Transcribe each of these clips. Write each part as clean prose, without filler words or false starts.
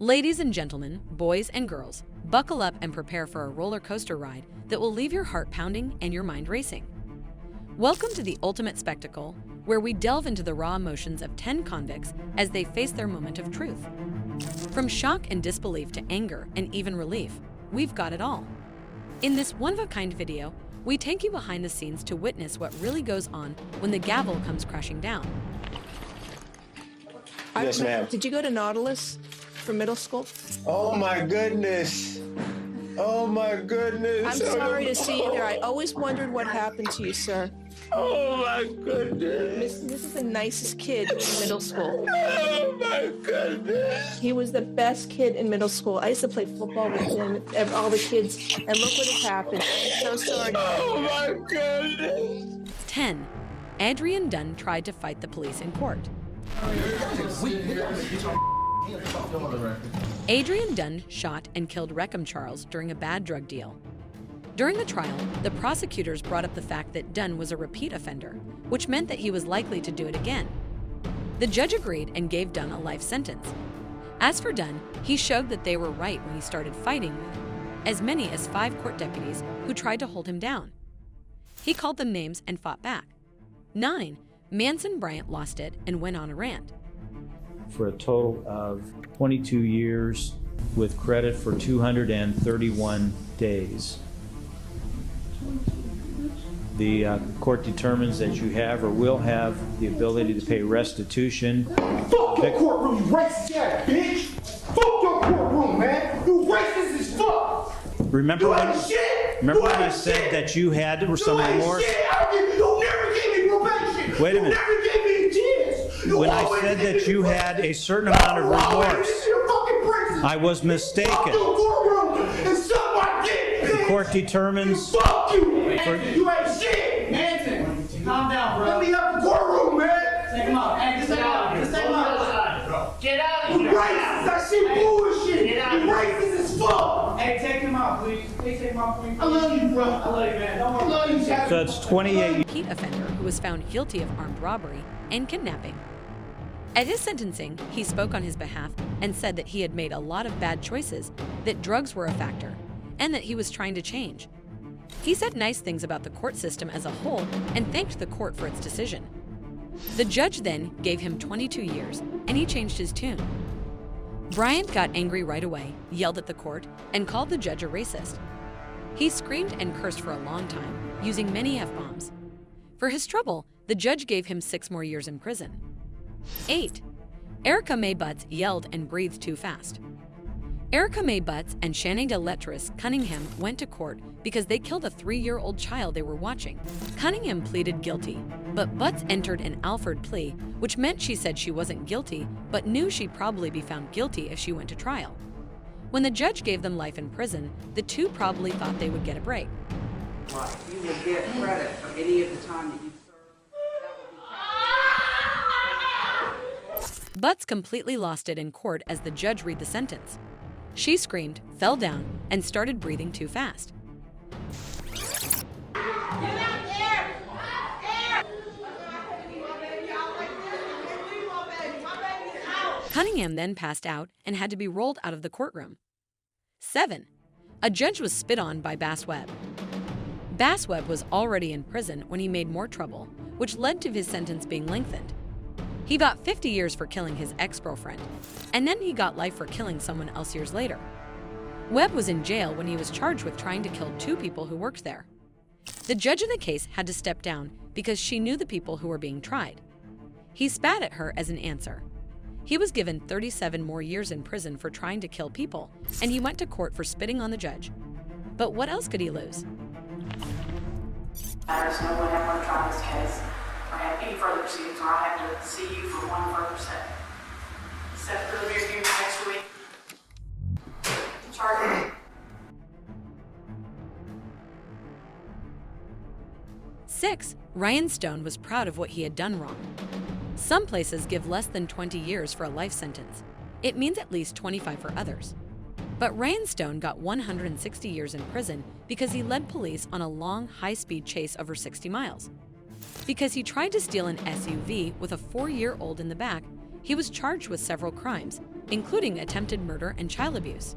Ladies and gentlemen, boys and girls, buckle up and prepare for a roller coaster ride that will leave your heart pounding and your mind racing. Welcome to the ultimate spectacle, where we delve into the raw emotions of 10 convicts as they face their moment of truth. From shock and disbelief to anger and even relief, we've got it all. In this one-of-a-kind video, we take you behind the scenes to witness what really goes on when the gavel comes crashing down. Yes, ma'am. Did you go to Nautilus for middle school? Oh my goodness. Oh my goodness. I'm sorry to see you there. I always wondered what happened to you, sir. Oh my goodness. This is the nicest kid in middle school. Oh my goodness. He was the best kid in middle school. I used to play football with him, all the kids, and look what has happened. I'm so sorry. Oh my goodness. 10. Adrian Dunn tried to fight the police in court. Adrian Dunn shot and killed Reckham Charles during a bad drug deal. During the trial, the prosecutors brought up the fact that Dunn was a repeat offender, which meant that he was likely to do it again. The judge agreed and gave Dunn a life sentence. As for Dunn, he showed that they were right when he started fighting as many as 5 court deputies who tried to hold him down. He called them names and fought back. 9. Manson Bryant lost it and went on a rant. For a total of 22 years with credit for 231 days. The court determines that you have or will have the ability to pay restitution. Fuck your courtroom, you racist ass bitch! Fuck your courtroom, man! You racist as fuck! Remember when I shit. said that you had some remorse? You never gave me probation! Wait a minute. You never gave me a chance! When I said that you had a certain amount of remorse, I was mistaken. Fuck your courtroom and suck my dick! The court determines. Fuck you! You ain't shit! Manson, calm down, bro. Let me up the courtroom, man! Take him out. Hey, just take him out. Just take him out. Get out of You here. racist! That shit bullshit! Get out You of here. racist as fuck! Hey, take him out, please. Please take him out, please. I love you, bro. I love you, man. Don't worry. I love you, Chad. So it's 28. Repeat offender who was found guilty of armed robbery and kidnapping. At his sentencing, he spoke on his behalf and said that he had made a lot of bad choices, that drugs were a factor, and that he was trying to change. He said nice things about the court system as a whole and thanked the court for its decision. The judge then gave him 22 years, and he changed his tune. Bryant got angry right away, yelled at the court, and called the judge a racist. He screamed and cursed for a long time, using many F-bombs. For his trouble, the judge gave him 6 more years in prison. 8. Erica Mae Butts yelled and breathed too fast. Erica Mae Butts and Shannon Deletris Cunningham went to court because they killed a 3-year-old child they were watching. Cunningham pleaded guilty, but Butts entered an Alford plea, which meant she said she wasn't guilty, but knew she'd probably be found guilty if she went to trial. When the judge gave them life in prison, the two probably thought they would get a break. Right. You will get credit for any of the time that you serve. Butts completely lost it in court as the judge read the sentence. She screamed, fell down, and started breathing too fast. Cunningham then passed out and had to be rolled out of the courtroom. 7. A judge was spit on by Bass Webb. Bass Webb was already in prison when he made more trouble, which led to his sentence being lengthened. He got 50 years for killing his ex-girlfriend, and then he got life for killing someone else years later. Webb was in jail when he was charged with trying to kill 2 people who worked there. The judge in the case had to step down because she knew the people who were being tried. He spat at her as an answer. He was given 37 more years in prison for trying to kill people, and he went to court for spitting on the judge. But what else could he lose? There's no way I'm going to try this case or have any further proceedings, or I have to see you for one further step. Set for the rear view next week. Charge. 6. Ryan Stone was proud of what he had done wrong. Some places give less than 20 years for a life sentence. It means at least 25 for others. But Ryan Stone got 160 years in prison because he led police on a long, high-speed chase over 60 miles. Because he tried to steal an SUV with a 4-year-old in the back, he was charged with several crimes, including attempted murder and child abuse.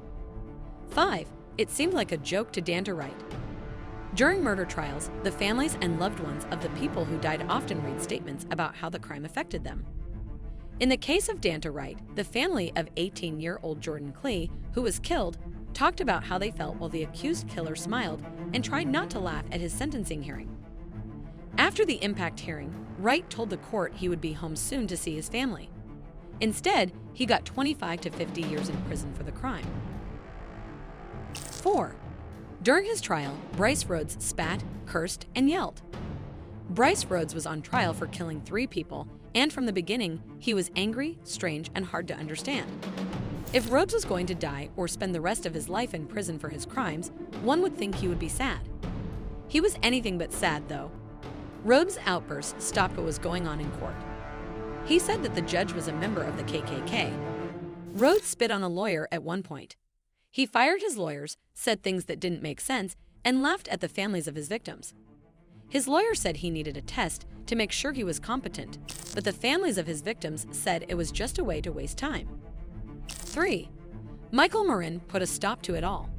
5. It seemed like a joke to Danta Wright. During murder trials, the families and loved ones of the people who died often read statements about how the crime affected them. In the case of Danta Wright, the family of 18-year-old Jordan Klee, who was killed, talked about how they felt while the accused killer smiled and tried not to laugh at his sentencing hearing. After the impact hearing, Wright told the court he would be home soon to see his family. Instead, he got 25 to 50 years in prison for the crime. 4. During his trial, Bryce Rhodes spat, cursed, and yelled. Bryce Rhodes was on trial for killing 3 people, and from the beginning, he was angry, strange, and hard to understand. If Rhodes was going to die or spend the rest of his life in prison for his crimes, one would think he would be sad. He was anything but sad, though. Rhodes' outburst stopped what was going on in court. He said that the judge was a member of the KKK. Rhodes spit on a lawyer at one point. He fired his lawyers, said things that didn't make sense, and laughed at the families of his victims. His lawyer said he needed a test to make sure he was competent, but the families of his victims said it was just a way to waste time. 3. Michael Marin put a stop to it all.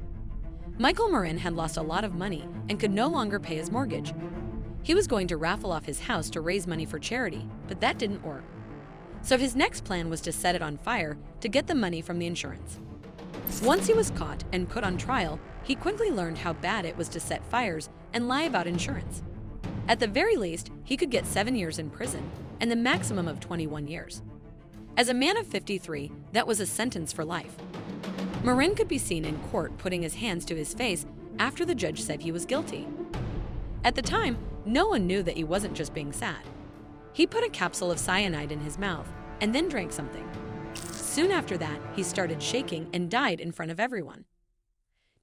Michael Marin had lost a lot of money and could no longer pay his mortgage. He was going to raffle off his house to raise money for charity, but that didn't work. So his next plan was to set it on fire to get the money from the insurance. Once he was caught and put on trial, he quickly learned how bad it was to set fires and lie about insurance. At the very least, he could get 7 years in prison and the maximum of 21 years. As a man of 53, that was a sentence for life. Marin could be seen in court putting his hands to his face after the judge said he was guilty. At the time, no one knew that he wasn't just being sad. He put a capsule of cyanide in his mouth and then drank something. Soon after that, he started shaking and died in front of everyone.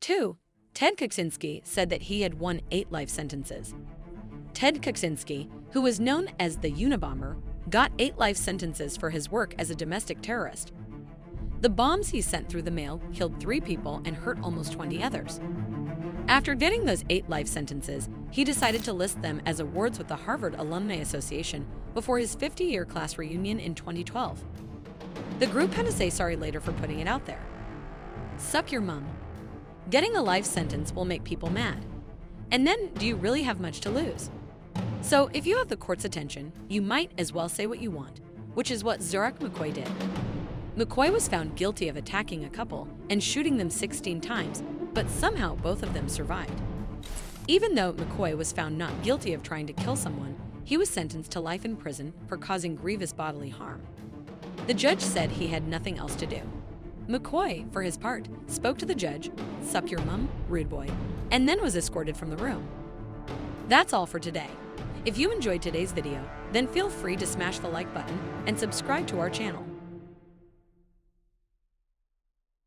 2. Ted Kaczynski said that he had won 8 life sentences. Ted Kaczynski, who was known as the Unabomber, got 8 life sentences for his work as a domestic terrorist. The bombs he sent through the mail killed 3 people and hurt almost 20 others. After getting those 8 life sentences, he decided to list them as awards with the Harvard Alumni Association before his 50-year class reunion in 2012. The group had to say sorry later for putting it out there. Suck your mum. Getting a life sentence will make people mad. And then, do you really have much to lose? So, if you have the court's attention, you might as well say what you want, which is what Zurich McCoy did. McCoy was found guilty of attacking a couple and shooting them 16 times, but somehow both of them survived. Even though McCoy was found not guilty of trying to kill someone, he was sentenced to life in prison for causing grievous bodily harm. The judge said he had nothing else to do. McCoy, for his part, spoke to the judge, "Suck your mum, rude boy," and then was escorted from the room. That's all for today. If you enjoyed today's video, then feel free to smash the like button and subscribe to our channel.